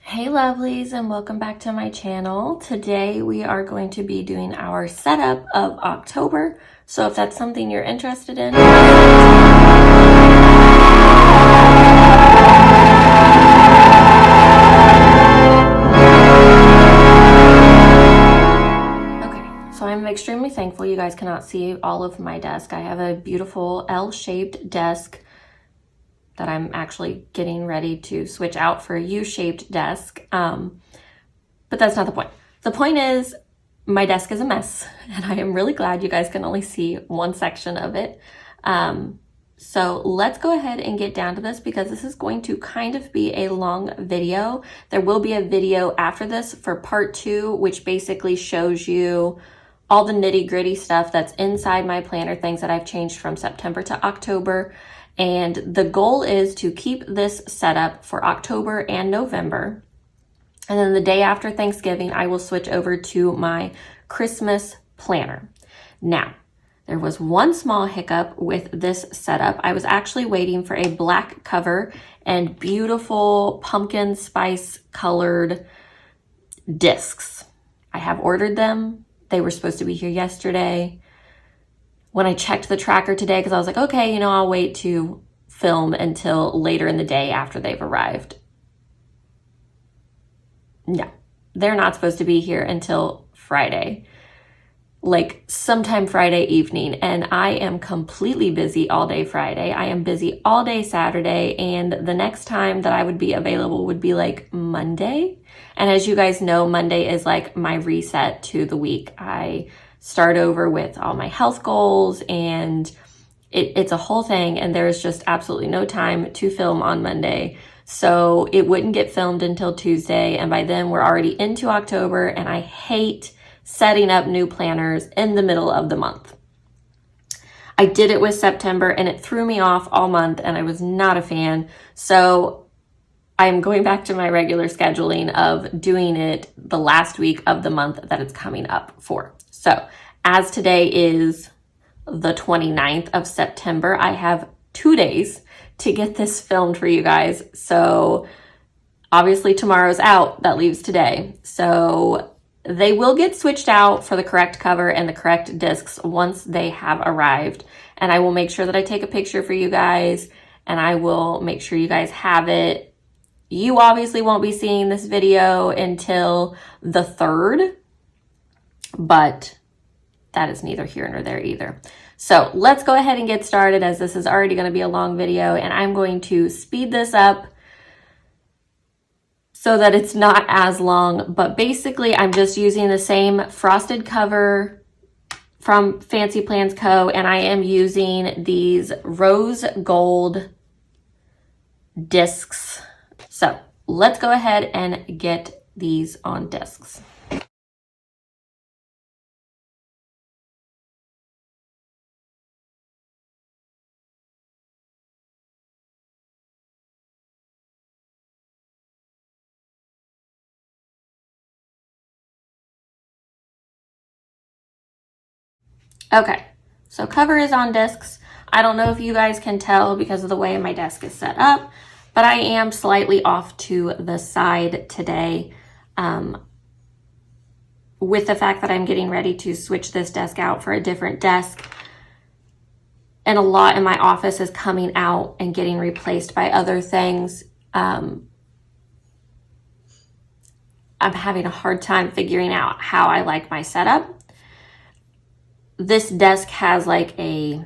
Hey lovelies, and welcome back to my channel. Today we are going to be doing our setup of October. So if that's something you're interested in, so I'm extremely thankful you guys cannot see all of my desk. I have a beautiful L-shaped desk that I'm actually getting ready to switch out for a U-shaped desk. But that's not the point. The point is my desk is a mess, and I am really glad you guys can only see one section of it. So let's go ahead and get down to this because this is going to kind of be a long video. There will be a video after this for part 2, which basically shows you all the nitty-gritty stuff that's inside my planner, things that I've changed from September to October. And the goal is to keep this set up for October and November. And then the day after Thanksgiving, I will switch over to my Christmas planner. Now, there was one small hiccup with this setup. I was actually waiting for a black cover and beautiful pumpkin spice colored discs. I have ordered them. They were supposed to be here yesterday. When I checked the tracker today, because I was like, okay, I'll wait to film until later in the day after they've arrived. No, they're not supposed to be here until Friday, like sometime Friday evening. And I am completely busy all day Friday. I am busy all day Saturday. And the next time that I would be available would be like Monday. And as you guys know, Monday is like my reset to the week. I start over with all my health goals, and it's a whole thing, and there's just absolutely no time to film on Monday. So it wouldn't get filmed until Tuesday, and by then we're already into October, and I hate setting up new planners in the middle of the month. I did it with September, and it threw me off all month, and I was not a fan. So I'm going back to my regular scheduling of doing it the last week of the month that it's coming up for. So as today is the 29th of September, I have 2 days to get this filmed for you guys. So obviously tomorrow's out, that leaves today. So they will get switched out for the correct cover and the correct discs once they have arrived. And I will make sure that I take a picture for you guys, and I will make sure you guys have it. You obviously won't be seeing this video until the 3rd, but that is neither here nor there either. So let's go ahead and get started, as this is already going to be a long video, and I'm going to speed this up so that it's not as long. But basically, I'm just using the same frosted cover from Fancy Plans Co., and I am using these rose gold discs. So let's go ahead and get these on discs. Okay, so cover is on discs. I don't know if you guys can tell because of the way my desk is set up, but I am slightly off to the side today with the fact that I'm getting ready to switch this desk out for a different desk. And a lot in my office is coming out and getting replaced by other things. I'm having a hard time figuring out how I like my setup. This desk has like a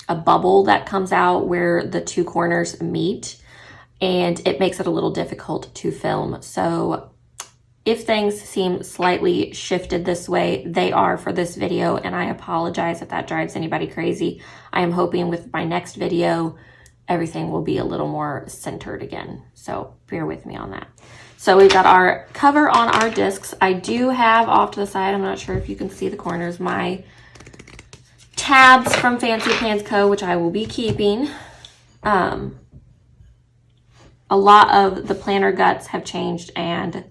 bubble that comes out where the two corners meet, and it makes it a little difficult to film. So if things seem slightly shifted this way, they are for this video, and I apologize if that drives anybody crazy. I am hoping with my next video, everything will be a little more centered again. So bear with me on that. So we've got our cover on our discs. I do have off to the side, I'm not sure if you can see the corners, my tabs from Fancy Plans Co., which I will be keeping. A lot of the planner guts have changed, and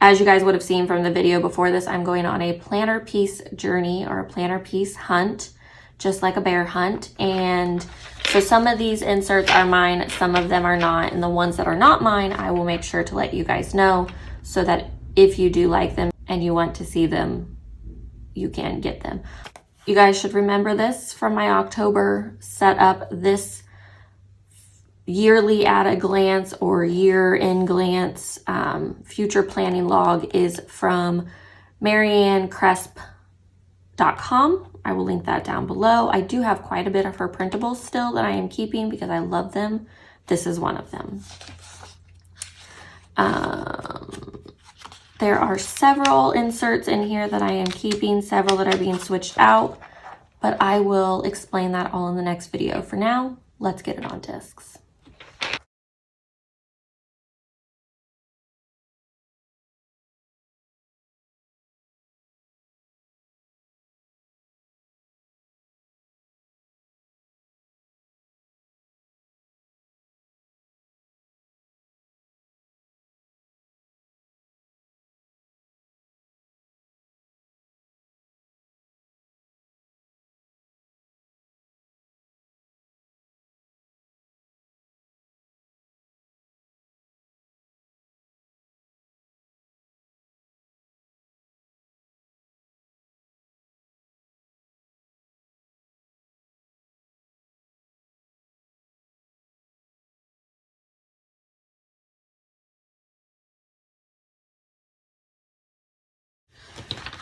as you guys would have seen from the video before this, I'm going on a planner piece journey or a planner piece hunt just like a bear hunt. And so some of these inserts are mine, some of them are not, and the ones that are not mine, I will make sure to let you guys know so that if you do like them and you want to see them, you can get them. You guys should remember this from my October setup. This yearly at a glance or year in glance future planning log is from mariannecresp.com. I will link that down below. I do have quite a bit of her printables still that I am keeping because I love them. This is one of them. There are several inserts in here that I am keeping, several that are being switched out, but I will explain that all in the next video. For now, let's get it on discs.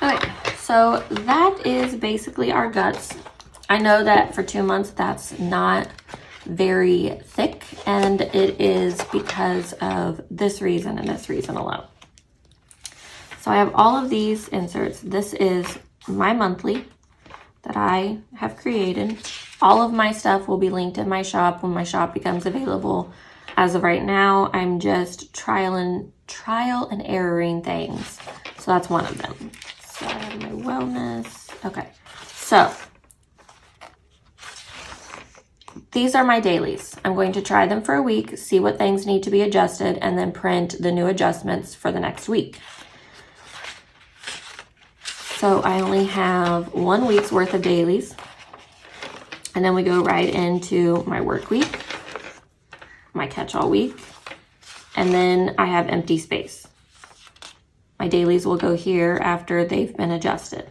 Okay, so that is basically our guts. I know that for 2 months that's not very thick, and it is because of this reason and this reason alone. So I have all of these inserts. This is my monthly that I have created. All of my stuff will be linked in my shop when my shop becomes available. As of right now, I'm just trial and erroring things. So that's one of them. So I have my wellness. Okay, so these are my dailies. I'm going to try them for a week, see what things need to be adjusted, and then print the new adjustments for the next week. So I only have 1 week's worth of dailies, and then we go right into my work week, my catch-all week, and then I have empty space. My dailies will go here after they've been adjusted.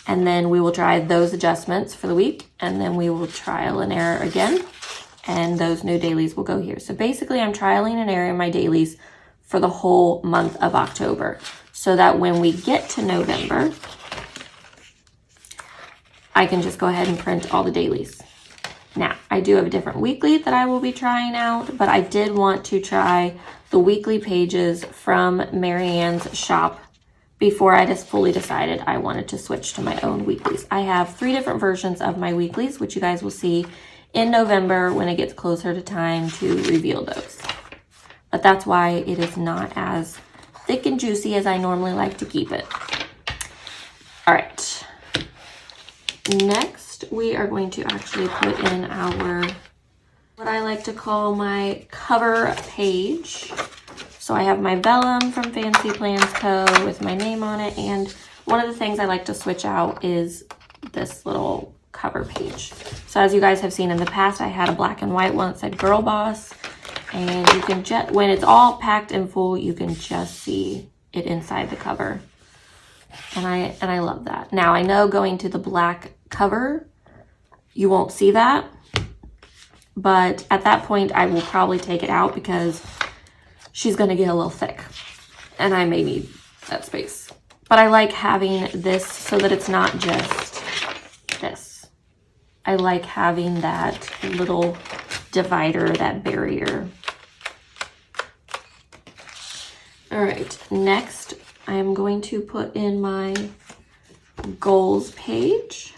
And then we will try those adjustments for the week, and then we will trial and error again, and those new dailies will go here. So basically I'm trialing and erroring my dailies for the whole month of October, so that when we get to November, I can just go ahead and print all the dailies. Now, I do have a different weekly that I will be trying out, but I did want to try the weekly pages from Marianne's shop before I just fully decided I wanted to switch to my own weeklies. I have 3 different versions of my weeklies, which you guys will see in November when it gets closer to time to reveal those. But that's why it is not as thick and juicy as I normally like to keep it. All right. Next, we are going to actually put in our, what I like to call my cover page. So I have my vellum from Fancy Plans Co. with my name on it. And one of the things I like to switch out is this little cover page. So as you guys have seen in the past, I had a black and white one that said Girl Boss. And you can just, when it's all packed and full, you can just see it inside the cover. And I love that. Now I know going to the black cover, you won't see that. But at that point, I will probably take it out because she's going to get a little thick. And I may need that space. But I like having this so that it's not just this. I like having that little divider, that barrier. All right, next I am going to put in my goals page.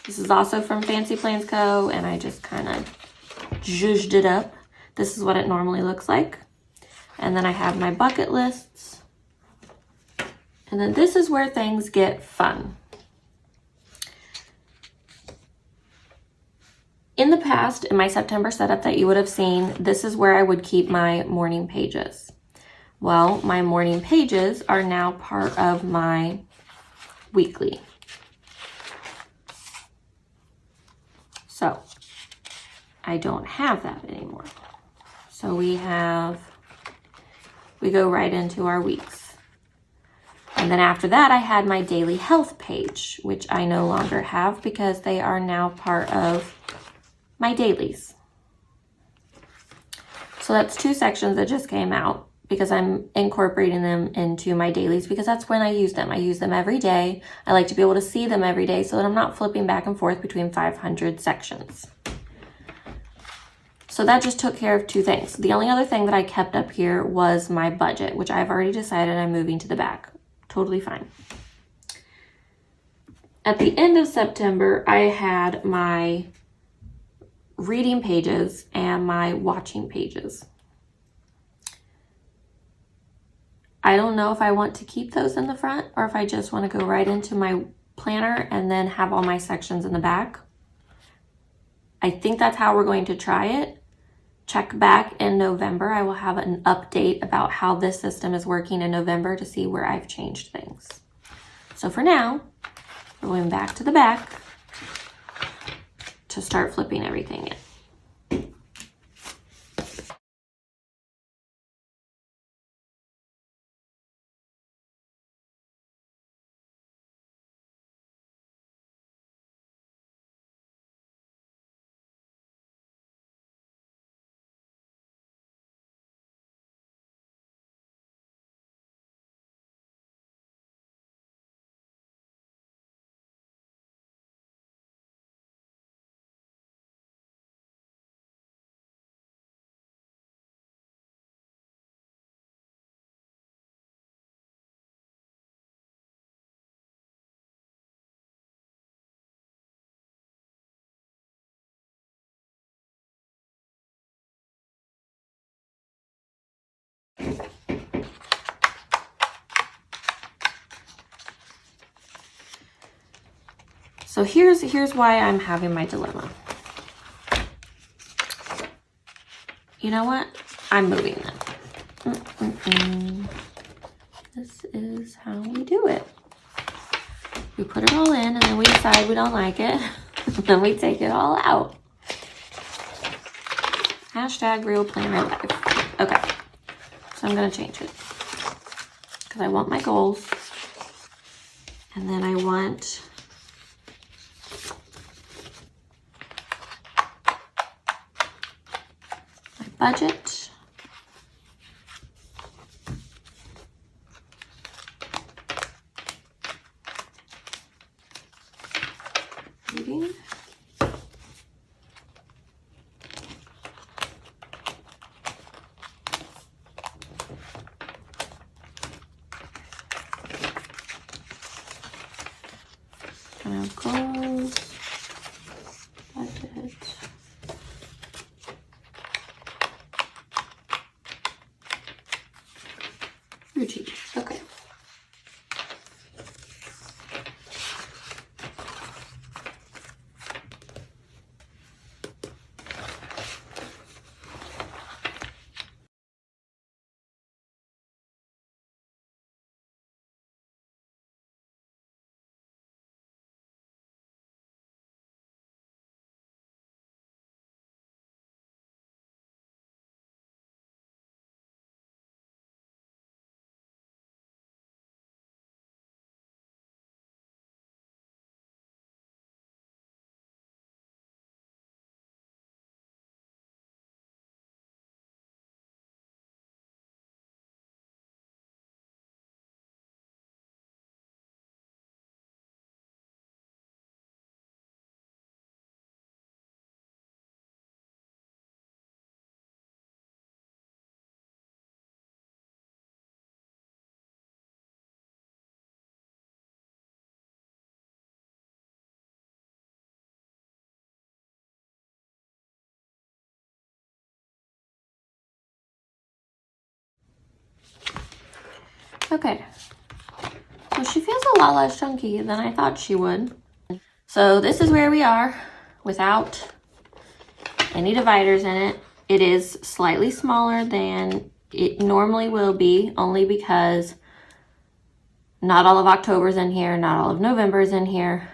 This is also from Fancy Plans Co. and I just kind of zhuzhed it up. This is what it normally looks like. And then I have my bucket lists. And then this is where things get fun. In the past, in my September setup that you would have seen, this is where I would keep my morning pages. Well, my morning pages are now part of my weekly. So I don't have that anymore. So we go right into our weeks. And then after that, I had my daily health page, which I no longer have because they are now part of my dailies. So that's 2 sections that just came out because I'm incorporating them into my dailies because that's when I use them. I use them every day. I like to be able to see them every day so that I'm not flipping back and forth between 500 sections. So that just took care of 2 things. The only other thing that I kept up here was my budget, which I've already decided I'm moving to the back. Totally fine. At the end of September, I had my reading pages and my watching pages. I don't know if I want to keep those in the front or if I just want to go right into my planner and then have all my sections in the back. I think that's how we're going to try it. Check back in November. I will have an update about how this system is working in November to see where I've changed things. So for now, we're going back to the back to start flipping everything in. So here's why I'm having my dilemma. You know what? I'm moving them. This is how we do it. We put it all in and then we decide we don't like it. And then we take it all out. Hashtag real planner life. Okay. So I'm going to change it. Because I want my goals. And then I want my budget. Reading. Goals, budget, routine. Okay. Okay, so she feels a lot less chunky than I thought she would. So this is where we are without any dividers in it. It is slightly smaller than it normally will be, only because Not all of October's in here, not all of November's in here.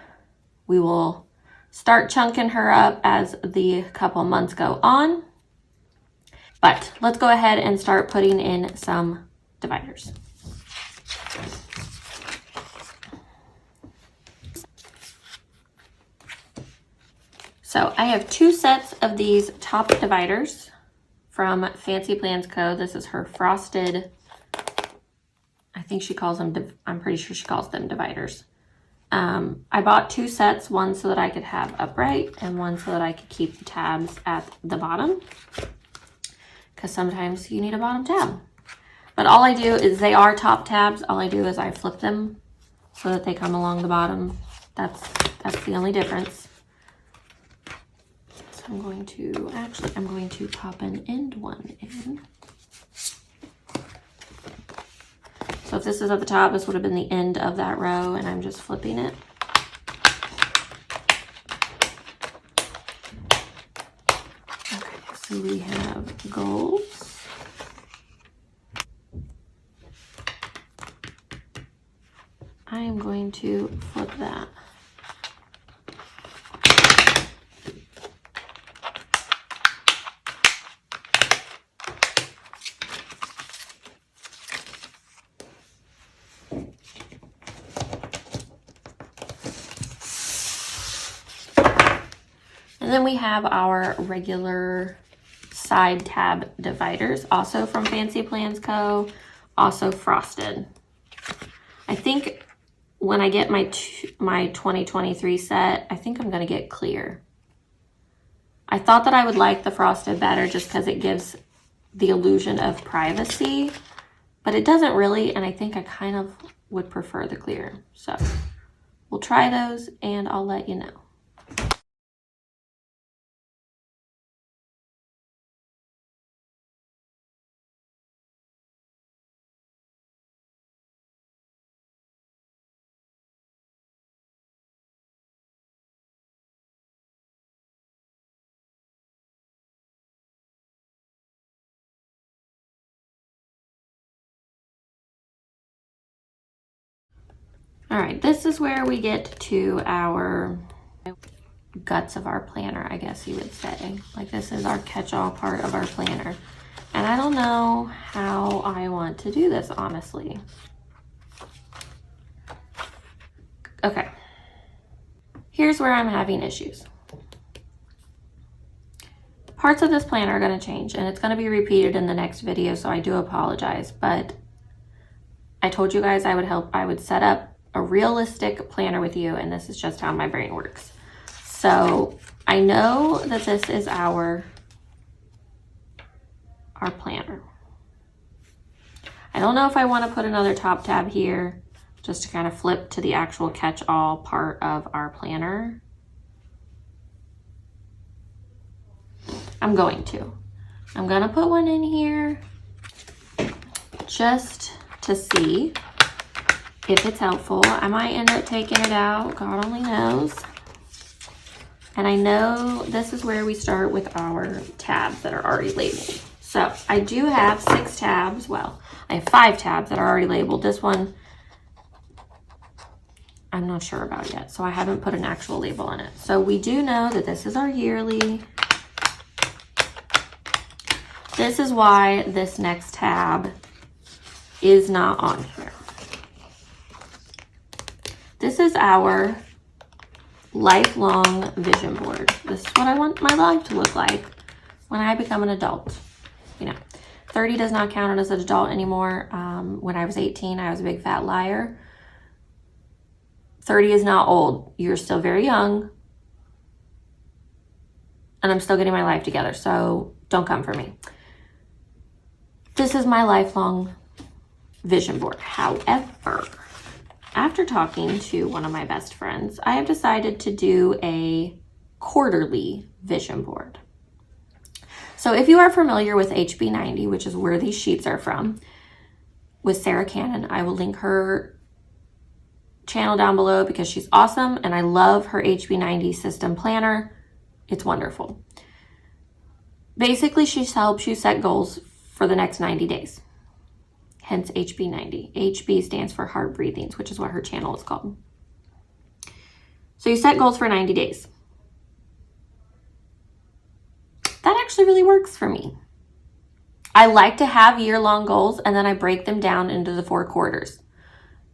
We will start chunking her up as the couple months go on. But let's go ahead and start putting in some dividers. So I have 2 sets of these top dividers from Fancy Plans Co. This is her frosted, I think she calls them, I'm pretty sure she calls them dividers. I bought 2 sets, one so that I could have upright and one so that I could keep the tabs at the bottom, because sometimes you need a bottom tab. But all I do is, they are top tabs, all I do is I flip them so that they come along the bottom. That's the only difference. So I'm going to pop an end one in. So if this is at the top, this would have been the end of that row, and I'm just flipping it. Okay, so we have golds. I am going to flip that. And then we have our regular side tab dividers, also from Fancy Plans Co., also frosted. I think when I get my 2023 set, I think I'm going to get clear. I thought that I would like the frosted better just because it gives the illusion of privacy, but it doesn't really, and I think I kind of would prefer the clear. So we'll try those and I'll let you know. All right, this is where we get to our guts of our planner, I guess you would say. Like, this is our catch-all part of our planner. And I don't know how I want to do this, honestly. Okay. Here's where I'm having issues. Parts of this planner are going to change, and it's going to be repeated in the next video, so I do apologize. But I told you guys I would set up a realistic planner with you, and this is just how my brain works. So I know that this is our planner. I don't know if I want to put another top tab here just to kind of flip to the actual catch-all part of our planner. I'm going to put one in here just to see if it's helpful. I might end up taking it out, God only knows. And I know this is where we start with our tabs that are already labeled. So I do have 6 tabs. Well, I have 5 tabs that are already labeled. This one, I'm not sure about yet, so I haven't put an actual label on it. So we do know that this is our yearly. This is why this next tab is not on here. This is our lifelong vision board. This is what I want my life to look like when I become an adult. You know, 30 does not count as an adult anymore. When I was 18, I was a big fat liar. 30 is not old. You're still very young. And I'm still getting my life together, so don't come for me. This is my lifelong vision board. However, after talking to one of my best friends, I have decided to do a quarterly vision board. So if you are familiar with HB90, which is where these sheets are from, with Sarah Cannon, I will link her channel down below because she's awesome and I love her HB90 system planner. It's wonderful. Basically, she helps you set goals for the next 90 days. hence HB90. HB stands for heart breathings, which is what her channel is called. So you set goals for 90 days. That actually really works for me. I like to have year-long goals, and then I break them down into the 4 quarters.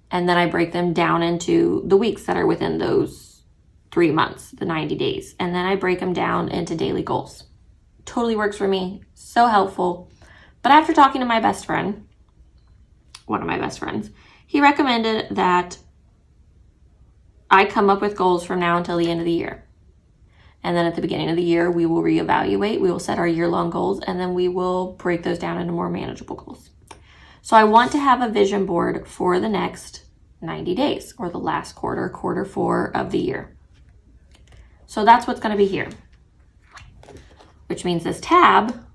And then I break them down into the weeks that are within those 3 months, the 90 days. And then I break them down into daily goals. Totally works for me. So helpful. But after talking to my best friend, one of my best friends, he recommended that I come up with goals from now until the end of the year. And then at the beginning of the year, we will reevaluate. We will set our year-long goals, and then we will break those down into more manageable goals. So I want to have a vision board for the next 90 days, or the last quarter, quarter 4 of the year. So that's what's going to be here, which means this tab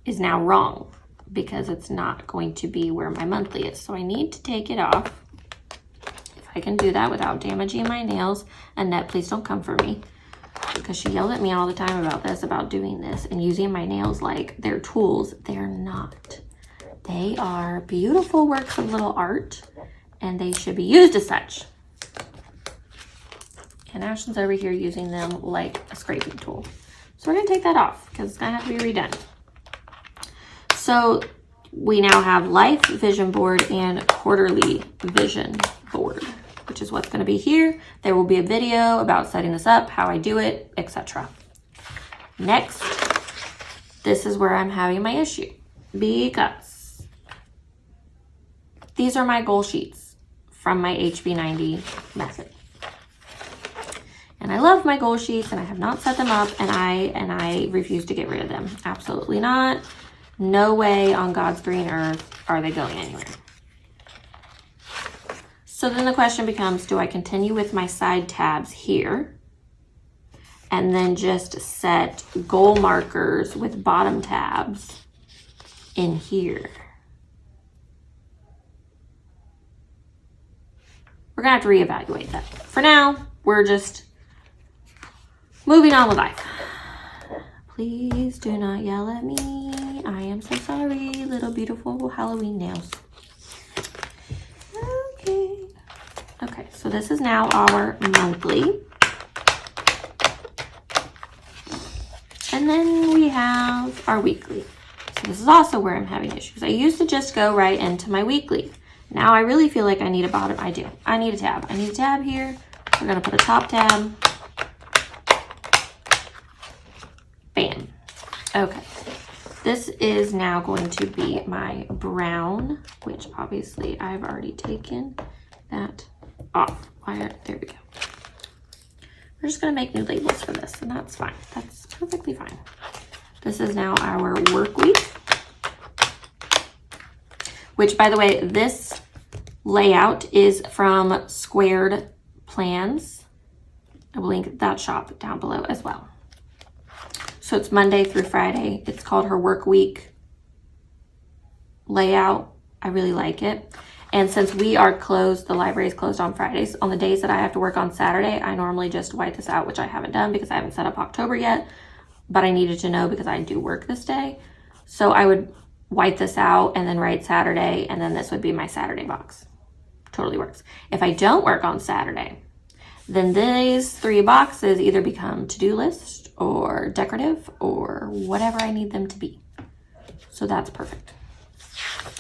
is now wrong because it's not going to be where my monthly is. So I need to take it off. If I can do that without damaging my nails. Annette, please don't come for me, because she yelled at me all the time about this, about doing this and using my nails like they're tools. They're not. They are beautiful works of little art, and they should be used as such. And Ashton's over here using them like a scraping tool. So we're going to take that off because it's going to have to be redone. So we now have life vision board and quarterly vision board, which is what's going to be here. There will be a video about setting this up, how I do it, etc. Next, this is where I'm having my issue, because these are my goal sheets from my HB90 method. And I love my goal sheets, and I have not set them up, and I refuse to get rid of them. Absolutely not. No way on God's green earth are they going anywhere. So then the question becomes, do I continue with my side tabs here and then just set goal markers with bottom tabs in here? We're going to have to reevaluate that. For now, we're just moving on with life. Please do not yell at me. I am so sorry, little beautiful Halloween nails. Okay, so this is now our monthly. And then we have our weekly. So this is also where I'm having issues. I used to just go right into my weekly. Now I really feel like I need a bottom. I do. I need a tab. I need a tab here. We're going to put a top tab. Bam. Okay. This is now going to be my brown, which obviously I've already taken that off. There we go. We're just going to make new labels for this, and that's fine. That's perfectly fine. This is now our work week, which, by the way, this layout is from Squared Plans. I will link that shop down below as well. So it's Monday through Friday. It's called her work week layout. I really like it. And since we are closed, the library is closed on Fridays. On the days that I have to work on Saturday, I normally just white this out, which I haven't done because I haven't set up October yet. But I needed to know because I do work this day. So I would white this out and then write Saturday, and then this would be my Saturday box. Totally works. If I don't work on Saturday, then these 3 boxes either become to-do list or decorative or whatever I need them to be. So that's perfect.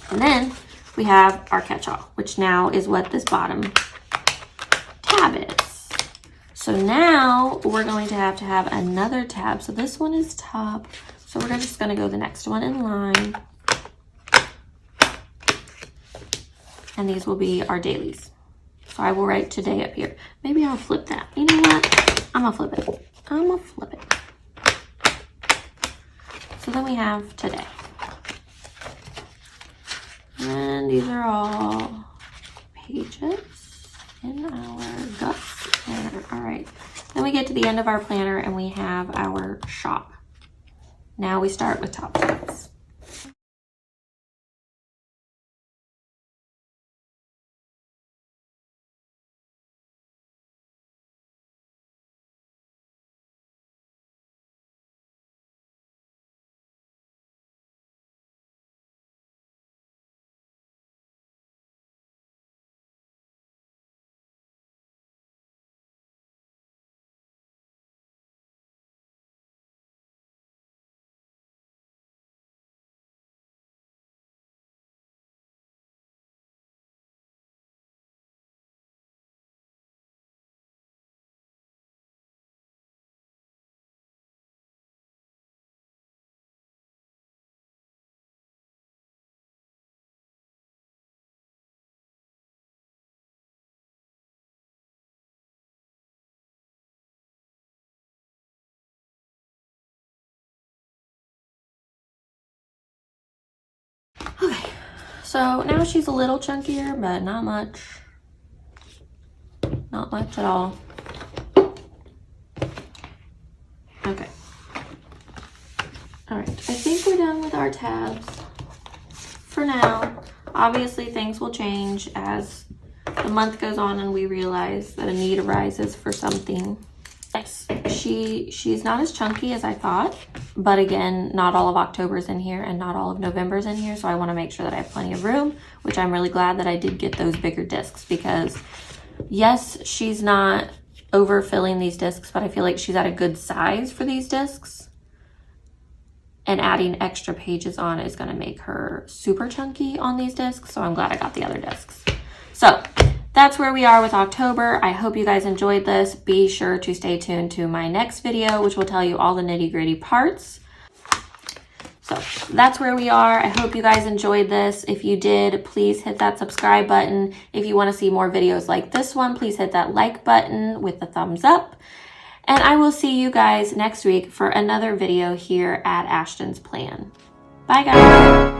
And then we have our catch-all, which now is what this bottom tab is. So now we're going to have another tab. So this one is top. So we're just going to go the next one in line. And these will be our dailies. So I will write today up here. Maybe I'll flip that. You know what? I'm going to flip it. I'm going to flip it. So then we have today. And these are all pages in our guts planner. All right. Then we get to the end of our planner and we have our shop. Now we start with top tabs. So now she's a little chunkier, but not much. Not much at all. Okay. All right, I think we're done with our tabs for now. Obviously, things will change as the month goes on and we realize that a need arises for something. Nice. She's not as chunky as I thought, but again, not all of October's in here and not all of November's in here, so I want to make sure that I have plenty of room, which I'm really glad that I did get those bigger discs, because yes, she's not overfilling these discs, but I feel like she's at a good size for these discs, and adding extra pages on is going to make her super chunky on these discs, so I'm glad I got the other discs. So that's where we are with October. I hope you guys enjoyed this. Be sure to stay tuned to my next video, which will tell you all the nitty-gritty parts. So that's where we are. I hope you guys enjoyed this. If you did, please hit that subscribe button. If you want to see more videos like this one, please hit that like button with the thumbs up. And I will see you guys next week for another video here at Ashton's Plan. Bye, guys.